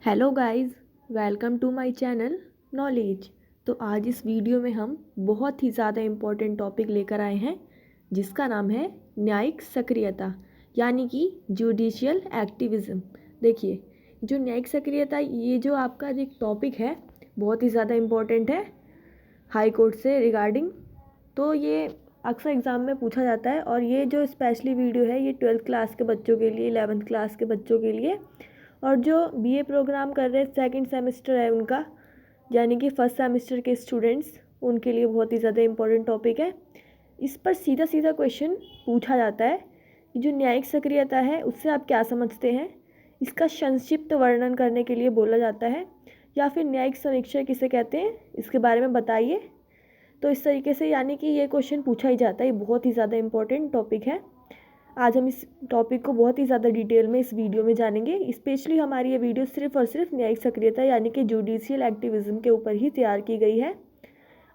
Hello guys, welcome to my channel knowledge. तो आज इस वीडियो में हम बहुत ही ज़्यादा इम्पोर्टेंट टॉपिक लेकर आए हैं जिसका नाम है न्यायिक सक्रियता यानी कि जुडिशियल एक्टिविज़्म। देखिए, जो न्यायिक सक्रियता ये जो आपका एक टॉपिक है बहुत ही ज़्यादा इम्पोर्टेंट है हाई कोर्ट से रिगार्डिंग। तो ये अक्सर एग्ज़ाम में पूछा जाता है और ये जो स्पेशली वीडियो है ये 12th क्लास के बच्चों के लिए, 11th क्लास के बच्चों के लिए और जो बीए प्रोग्राम कर रहे हैं सेकंड सेमेस्टर है उनका, यानी कि फर्स्ट सेमेस्टर के स्टूडेंट्स, उनके लिए बहुत ही ज़्यादा इम्पोर्टेंट टॉपिक है। इस पर सीधा सीधा क्वेश्चन पूछा जाता है कि जो न्यायिक सक्रियता है उससे आप क्या समझते हैं। इसका संक्षिप्त वर्णन करने के लिए बोला जाता है या फिर न्यायिक समीक्षा किसे कहते हैं इसके बारे में बताइए। तो इस तरीके से यानी कि ये क्वेश्चन पूछा ही जाता है। ये बहुत ही ज़्यादा इम्पोर्टेंट टॉपिक है। आज हम इस टॉपिक को बहुत ही ज़्यादा डिटेल में इस वीडियो में जानेंगे। स्पेशली हमारी ये वीडियो सिर्फ और सिर्फ न्यायिक सक्रियता यानी कि जुडिशियल एक्टिविज़्म के ऊपर ही तैयार की गई है।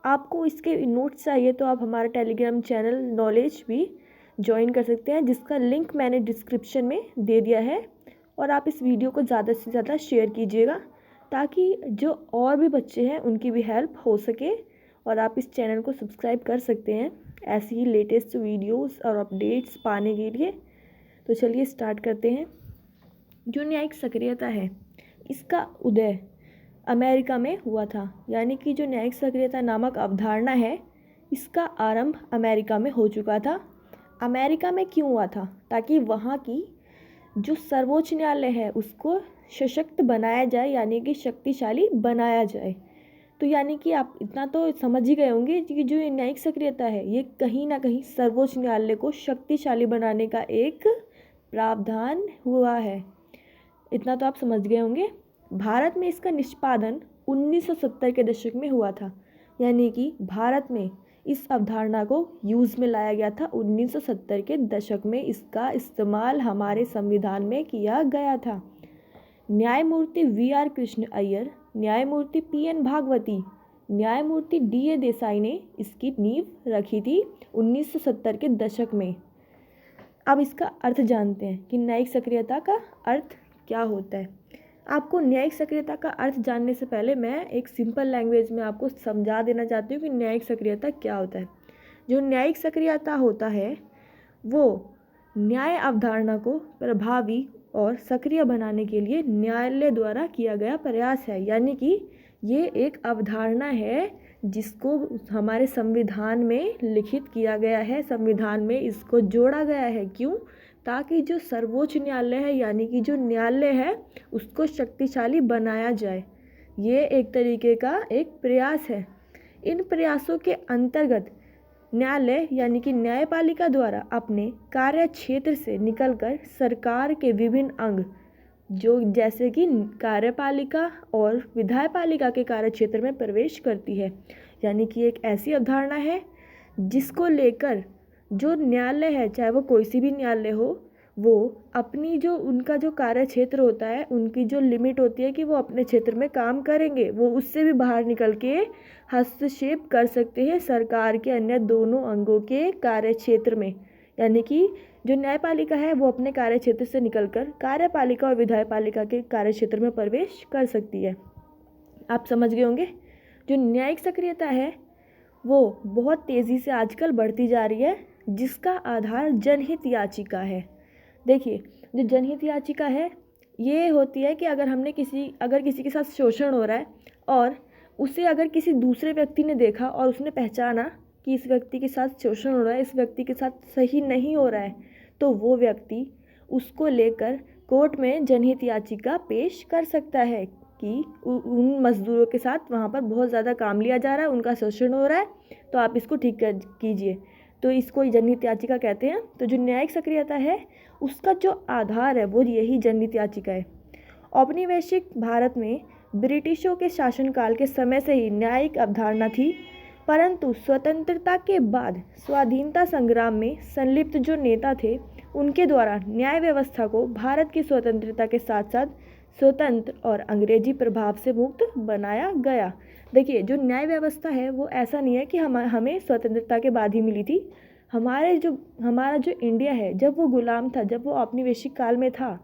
आपको इसके नोट्स चाहिए तो आप हमारा टेलीग्राम चैनल नॉलेज भी ज्वाइन कर सकते हैं, जिसका लिंक मैंने डिस्क्रिप्शन में दे दिया है। और आप इस वीडियो को ज़्यादा से ज़्यादा शेयर कीजिएगा ताकि जो और भी बच्चे हैं उनकी भी हेल्प हो सके। और आप इस चैनल को सब्सक्राइब कर सकते हैं ऐसी ही लेटेस्ट वीडियोस और अपडेट्स पाने के लिए। तो चलिए स्टार्ट करते हैं। जो न्यायिक सक्रियता है इसका उदय अमेरिका में हुआ था, यानी कि जो न्यायिक सक्रियता नामक अवधारणा है इसका आरंभ अमेरिका में हो चुका था। अमेरिका में क्यों हुआ था? ताकि वहाँ की जो सर्वोच्च न्यायालय है उसको सशक्त बनाया जाए, यानी कि शक्तिशाली बनाया जाए। तो यानी कि आप इतना तो समझ ही गए होंगे कि जो न्यायिक सक्रियता है ये कहीं ना कहीं सर्वोच्च न्यायालय को शक्तिशाली बनाने का एक प्रावधान हुआ है। इतना तो आप समझ गए होंगे। भारत में इसका निष्पादन 1970 के दशक में हुआ था, यानी कि भारत में इस अवधारणा को यूज़ में लाया गया था 1970 के दशक में। इसका इस्तेमाल हमारे संविधान में किया गया था। न्यायमूर्ति वी.आर. कृष्ण अय्यर, न्यायमूर्ति पी.एन. भागवती, न्यायमूर्ति डी.ए. देसाई ने इसकी नींव रखी थी 1970 के दशक में। अब इसका अर्थ जानते हैं कि न्यायिक सक्रियता का अर्थ क्या होता है। आपको न्यायिक सक्रियता का अर्थ जानने से पहले मैं एक सिंपल लैंग्वेज में आपको समझा देना चाहती हूँ कि न्यायिक सक्रियता क्या होता है। जो न्यायिक सक्रियता होता है वो न्याय अवधारणा को प्रभावी और सक्रिय बनाने के लिए न्यायालय द्वारा किया गया प्रयास है। यानी कि ये एक अवधारणा है जिसको हमारे संविधान में लिखित किया गया है, संविधान में इसको जोड़ा गया है। क्यों? ताकि जो सर्वोच्च न्यायालय है यानी कि जो न्यायालय है उसको शक्तिशाली बनाया जाए। ये एक तरीके का एक प्रयास है। इन प्रयासों के अंतर्गत न्यायालय यानी कि न्यायपालिका द्वारा अपने कार्य क्षेत्र से निकलकर सरकार के विभिन्न अंग, जो जैसे कि कार्यपालिका और विधायपालिका के कार्य क्षेत्र में प्रवेश करती है। यानी कि एक ऐसी अवधारणा है जिसको लेकर जो न्यायालय है, चाहे वो कोई सी भी न्यायालय हो, वो अपनी जो उनका जो कार्य क्षेत्र होता है, उनकी जो लिमिट होती है कि वो अपने क्षेत्र में काम करेंगे, वो उससे भी बाहर निकल के हस्तक्षेप कर सकते हैं सरकार के अन्य दोनों अंगों के कार्य क्षेत्र में। यानी कि जो न्यायपालिका है वो अपने कार्य क्षेत्र से निकलकर कार्यपालिका और विधायपालिका के कार्य क्षेत्र में प्रवेश कर सकती है। आप समझ गए होंगे। जो न्यायिक सक्रियता है वो बहुत तेज़ी से आजकल बढ़ती जा रही है, जिसका आधार जनहित याचिका है। देखिए, जो जनहित याचिका है ये होती है कि अगर किसी के साथ शोषण हो रहा है और उसे अगर किसी दूसरे व्यक्ति ने देखा और उसने पहचाना कि इस व्यक्ति के साथ शोषण हो रहा है, इस व्यक्ति के साथ सही नहीं हो रहा है, तो वो व्यक्ति उसको लेकर कोर्ट में जनहित याचिका पेश कर सकता है कि उन मज़दूरों के साथ वहाँ पर बहुत ज़्यादा काम लिया जा रहा है, उनका शोषण हो रहा है, तो आप इसको ठीक कीजिए। तो इसको जनहित याचिका कहते हैं। तो जो न्यायिक सक्रियता है उसका जो आधार है वो यही जनहित याचिका है। औपनिवेशिक भारत में ब्रिटिशों के शासनकाल के समय से ही न्यायिक अवधारणा थी, परंतु स्वतंत्रता के बाद स्वाधीनता संग्राम में संलिप्त जो नेता थे उनके द्वारा न्याय व्यवस्था को भारत की स्वतंत्रता के साथ साथ स्वतंत्र और अंग्रेजी प्रभाव से मुक्त बनाया गया। देखिए, जो न्याय व्यवस्था है वो ऐसा नहीं है कि हमें स्वतंत्रता के बाद ही मिली थी। हमारा जो इंडिया है जब वो गुलाम था, जब वो औपनिवेशिक काल में था,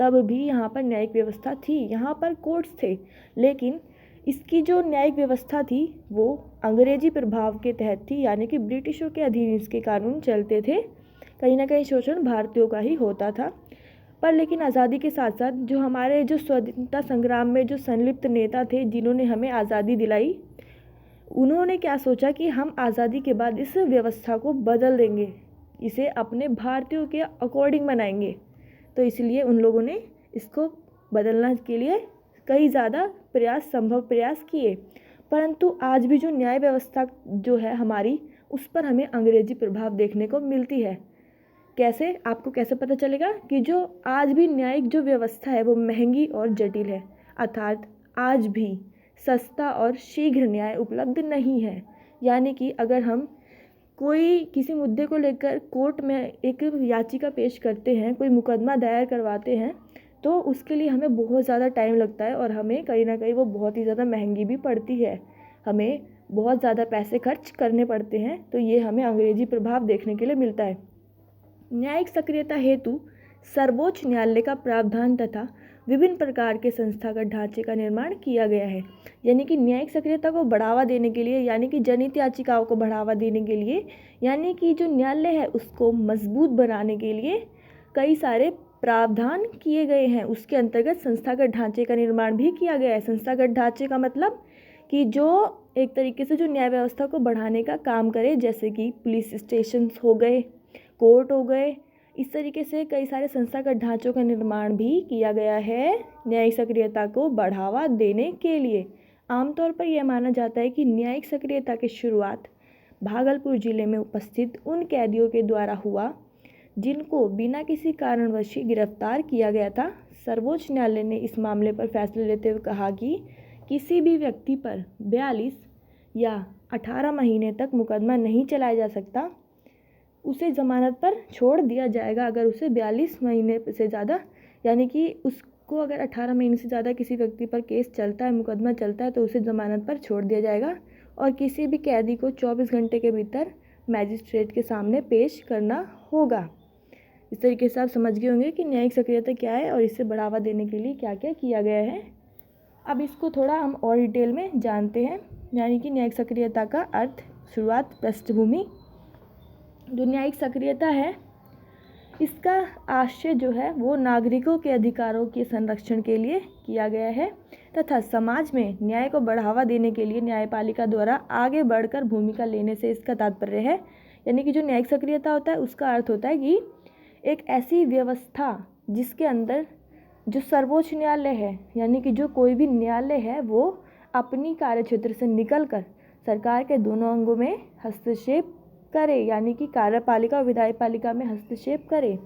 तब भी यहाँ पर न्यायिक व्यवस्था थी, यहाँ पर कोर्ट्स थे, लेकिन इसकी जो न्यायिक व्यवस्था थी वो अंग्रेजी प्रभाव के तहत थी, यानी कि ब्रिटिशों के अधीन इसके कानून चलते थे। कहीं ना कहीं शोषण भारतीयों का ही होता था। पर लेकिन आज़ादी के साथ साथ जो हमारे जो स्वतंत्रता संग्राम में जो संलिप्त नेता थे जिन्होंने हमें आज़ादी दिलाई, उन्होंने क्या सोचा कि हम आज़ादी के बाद इस व्यवस्था को बदल देंगे, इसे अपने भारतीयों के अकॉर्डिंग बनाएंगे। तो इसलिए उन लोगों ने इसको बदलने के लिए कई ज़्यादा संभव प्रयास किए, परंतु आज भी जो न्याय व्यवस्था जो है हमारी, उस पर हमें अंग्रेजी प्रभाव देखने को मिलती है। कैसे, आपको कैसे पता चलेगा कि जो आज भी न्यायिक जो व्यवस्था है वो महंगी और जटिल है, अर्थात आज भी सस्ता और शीघ्र न्याय उपलब्ध नहीं है। यानी कि अगर हम कोई किसी मुद्दे को लेकर कोर्ट में एक याचिका पेश करते हैं, कोई मुकदमा दायर करवाते हैं, तो उसके लिए हमें बहुत ज़्यादा टाइम लगता है और हमें कहीं ना कहीं वो बहुत ही ज़्यादा महंगी भी पड़ती है, हमें बहुत ज़्यादा पैसे खर्च करने पड़ते हैं। तो ये हमें अंग्रेजी प्रभाव देखने के लिए मिलता है। न्यायिक सक्रियता हेतु सर्वोच्च न्यायालय का प्रावधान तथा विभिन्न प्रकार के संस्थागत ढांचे का निर्माण किया गया है। यानी कि न्यायिक सक्रियता को बढ़ावा देने के लिए, यानी कि जनहित याचिकाओं को बढ़ावा देने के लिए, यानी कि जो न्यायालय है उसको मजबूत बनाने के लिए कई सारे प्रावधान किए गए हैं। उसके अंतर्गत संस्थागत ढांचे का निर्माण भी किया गया है। संस्थागत ढांचे का मतलब कि जो एक तरीके से जो न्याय व्यवस्था को बढ़ाने का काम करे, जैसे कि पुलिस स्टेशन हो गए, कोर्ट हो गए, इस तरीके से कई सारे संस्थागत ढांचों का निर्माण भी किया गया है न्यायिक सक्रियता को बढ़ावा देने के लिए। आमतौर पर यह माना जाता है कि न्यायिक सक्रियता की शुरुआत भागलपुर जिले में उपस्थित उन कैदियों के द्वारा हुआ जिनको बिना किसी कारणवश गिरफ्तार किया गया था। सर्वोच्च न्यायालय ने इस मामले पर फैसला लेते हुए कहा कि किसी भी व्यक्ति पर 42 या 18 महीने तक मुकदमा नहीं चलाया जा सकता, उसे ज़मानत पर छोड़ दिया जाएगा। अगर उसे 42 महीने से ज़्यादा, यानी कि उसको अगर 18 महीने से ज़्यादा किसी व्यक्ति पर केस चलता है, मुकदमा चलता है, तो उसे ज़मानत पर छोड़ दिया जाएगा। और किसी भी कैदी को 24 घंटे के भीतर मैजिस्ट्रेट के सामने पेश करना होगा। इस तरीके से आप समझ गए होंगे कि न्यायिक सक्रियता क्या है और इसे बढ़ावा देने के लिए क्या क्या किया गया है। अब इसको थोड़ा हम और डिटेल में जानते हैं। यानी कि न्यायिक सक्रियता का अर्थ, शुरुआत, पृष्ठभूमि। जो न्यायिक सक्रियता है, इसका आशय जो है वो नागरिकों के अधिकारों के संरक्षण के लिए किया गया है तथा समाज में न्याय को बढ़ावा देने के लिए न्यायपालिका द्वारा आगे बढ़कर भूमिका लेने से इसका तात्पर्य है। यानी कि जो न्यायिक सक्रियता होता है उसका अर्थ होता है कि एक ऐसी व्यवस्था जिसके अंदर जो सर्वोच्च न्यायालय है, यानी कि जो कोई भी न्यायालय है, वो अपनी कार्यक्षेत्र से निकलकर सरकार के दोनों अंगों में हस्तक्षेप करे, यानी कि कार्यपालिका और विधायपालिका में हस्तक्षेप करे।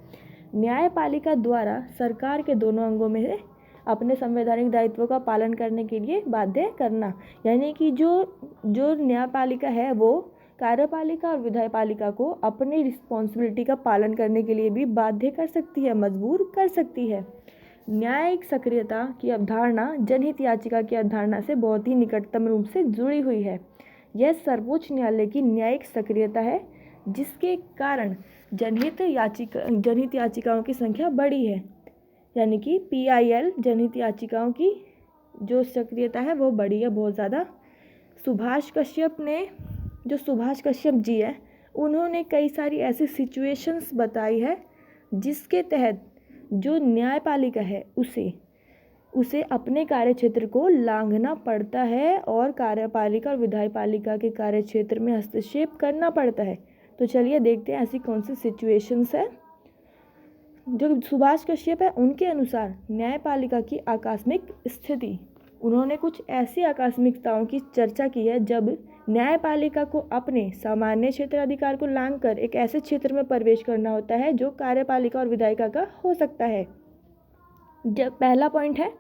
न्यायपालिका द्वारा सरकार के दोनों अंगों में अपने संवैधानिक दायित्वों का पालन करने के लिए बाध्य करना। यानी कि जो न्यायपालिका है वो कार्यपालिका और विधायपालिका को अपनी रिस्पॉन्सिबिलिटी का पालन करने के लिए भी बाध्य कर सकती है, मजबूर कर सकती है। न्यायिक सक्रियता की अवधारणा जनहित याचिका की अवधारणा से बहुत ही निकटतम रूप से जुड़ी हुई है। यह सर्वोच्च न्यायालय की न्यायिक सक्रियता है जिसके कारण जनहित याचिकाओं की संख्या बढ़ी है। यानी कि PIL जनहित याचिकाओं की जो सक्रियता है वो बढ़ी है बहुत ज़्यादा। सुभाष कश्यप जी है, उन्होंने कई सारी ऐसी सिचुएशंस बताई है जिसके तहत जो न्यायपालिका है उसे अपने कार्यक्षेत्र को लांघना पड़ता है और कार्यपालिका और विधायपालिका के कार्यक्षेत्र में हस्तक्षेप करना पड़ता है। तो चलिए देखते हैं ऐसी कौन सी सिचुएशंस है। जो सुभाष कश्यप है उनके अनुसार न्यायपालिका की आकस्मिक स्थिति, उन्होंने कुछ ऐसी आकस्मिकताओं की चर्चा की है जब न्यायपालिका को अपने सामान्य क्षेत्राधिकार को लांघकर एक ऐसे क्षेत्र में प्रवेश करना होता है जो कार्यपालिका और विधायिका का हो सकता है। जब पहला पॉइंट है,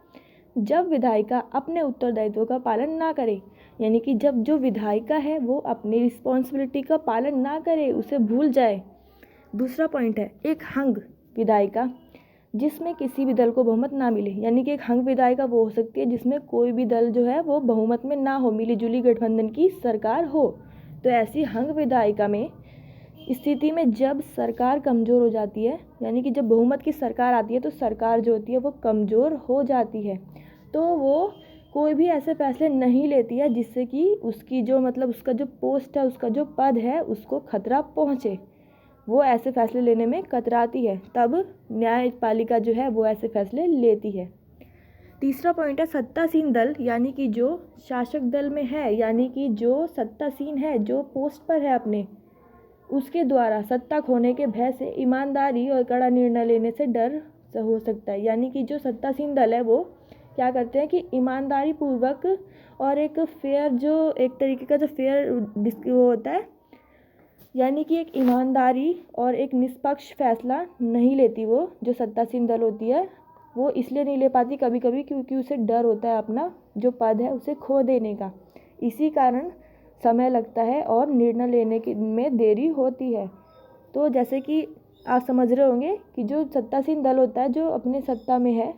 जब विधायिका अपने उत्तरदायित्व का पालन ना करे, यानी कि जब जो विधायिका है वो अपनी रिस्पॉन्सिबिलिटी का पालन ना करे, उसे भूल जाए। दूसरा पॉइंट है, एक हंग विधायिका जिसमें किसी भी दल को बहुमत ना मिले, यानी कि एक हंग विधायिका वो हो सकती है जिसमें कोई भी दल जो है वो बहुमत में ना हो, मिली जुली गठबंधन की सरकार हो। तो ऐसी हंग विधायिका में स्थिति में जब सरकार कमज़ोर हो जाती है, यानी कि जब बहुमत की सरकार आती है तो सरकार जो होती है वो कमज़ोर हो जाती है, तो वो कोई भी ऐसे फैसले नहीं लेती है जिससे कि उसकी जो मतलब उसका जो पोस्ट है, उसका जो पद है, उसको खतरा पहुँचे। वो ऐसे फैसले लेने में कतराती है, तब न्यायपालिका जो है वो ऐसे फैसले लेती है। तीसरा पॉइंट है सत्तासीन दल, यानी कि जो शासक दल में है, यानी कि जो सत्तासीन है, जो पोस्ट पर है अपने, उसके द्वारा सत्ता खोने के भय से ईमानदारी और कड़ा निर्णय लेने से डर हो सकता है। यानी कि जो सत्तासीन दल है वो क्या करते हैं कि ईमानदारी पूर्वक और एक फेयर, जो एक तरीके का जो फेयर वो होता है, यानी कि एक ईमानदारी और एक निष्पक्ष फैसला नहीं लेती वो जो सत्तासीन दल होती है। वो इसलिए नहीं ले पाती कभी कभी क्योंकि उसे डर होता है अपना जो पद है उसे खो देने का। इसी कारण समय लगता है और निर्णय लेने में देरी होती है। तो जैसे कि आप समझ रहे होंगे कि जो सत्तासीन दल होता है, जो अपने सत्ता में है,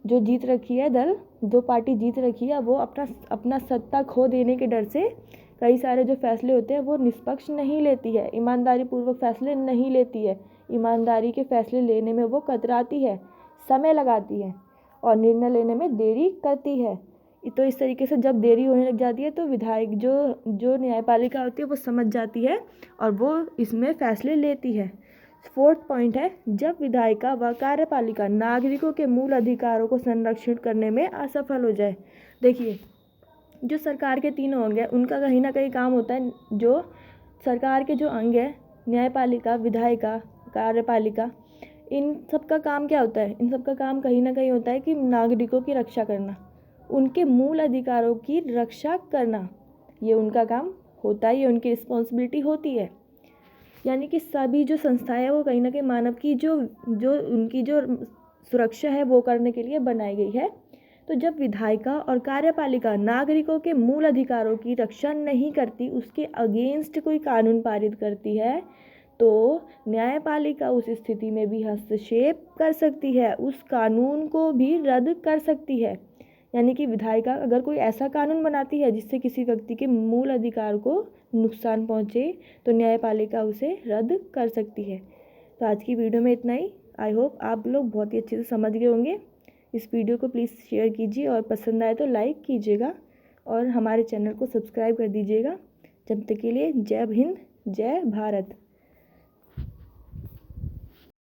जो जीत रखी है दल, जो पार्टी जीत रखी है, वो अपना सत्ता खो देने के डर से कई सारे जो फैसले होते हैं वो निष्पक्ष नहीं लेती है, ईमानदारी पूर्वक फैसले नहीं लेती है। ईमानदारी के फैसले लेने में वो कतराती है, समय लगाती है और निर्णय लेने में देरी करती है। तो इस तरीके से जब देरी होने लग जाती है तो विधायक जो न्यायपालिका होती है वो समझ जाती है और वो इसमें फैसले लेती है। फोर्थ पॉइंट है जब विधायिका व कार्यपालिका नागरिकों के मूल अधिकारों को संरक्षित करने में असफल हो जाए। देखिए, जो सरकार के तीनों अंग हैं उनका कहीं ना कहीं काम होता है, जो सरकार के जो अंग है, न्यायपालिका, विधायिका, कार्यपालिका, इन सब का काम क्या होता है? इन सब का काम कहीं ना कहीं होता है कि नागरिकों की रक्षा करना, उनके मूल अधिकारों की रक्षा करना, ये उनका काम होता है, ये उनकी रिस्पॉन्सिबिलिटी होती है। यानी कि सभी जो संस्थाएं हैं वो कहीं ना कहीं मानव की जो उनकी जो सुरक्षा है वो करने के लिए बनाई गई है। तो जब विधायिका और कार्यपालिका नागरिकों के मूल अधिकारों की रक्षा नहीं करती, उसके अगेंस्ट कोई कानून पारित करती है, तो न्यायपालिका उस स्थिति में भी हस्तक्षेप कर सकती है, उस कानून को भी रद्द कर सकती है। यानी कि विधायिका अगर कोई ऐसा कानून बनाती है जिससे किसी व्यक्ति के मूल अधिकार को नुकसान पहुंचे, तो न्यायपालिका उसे रद्द कर सकती है। तो आज की वीडियो में इतना ही। आई होप आप लोग बहुत ही अच्छे से समझ गए होंगे। इस वीडियो को प्लीज़ शेयर कीजिए और पसंद आए तो लाइक कीजिएगा और हमारे चैनल को सब्सक्राइब कर दीजिएगा। जब तक के लिए जय हिंद, जय भारत।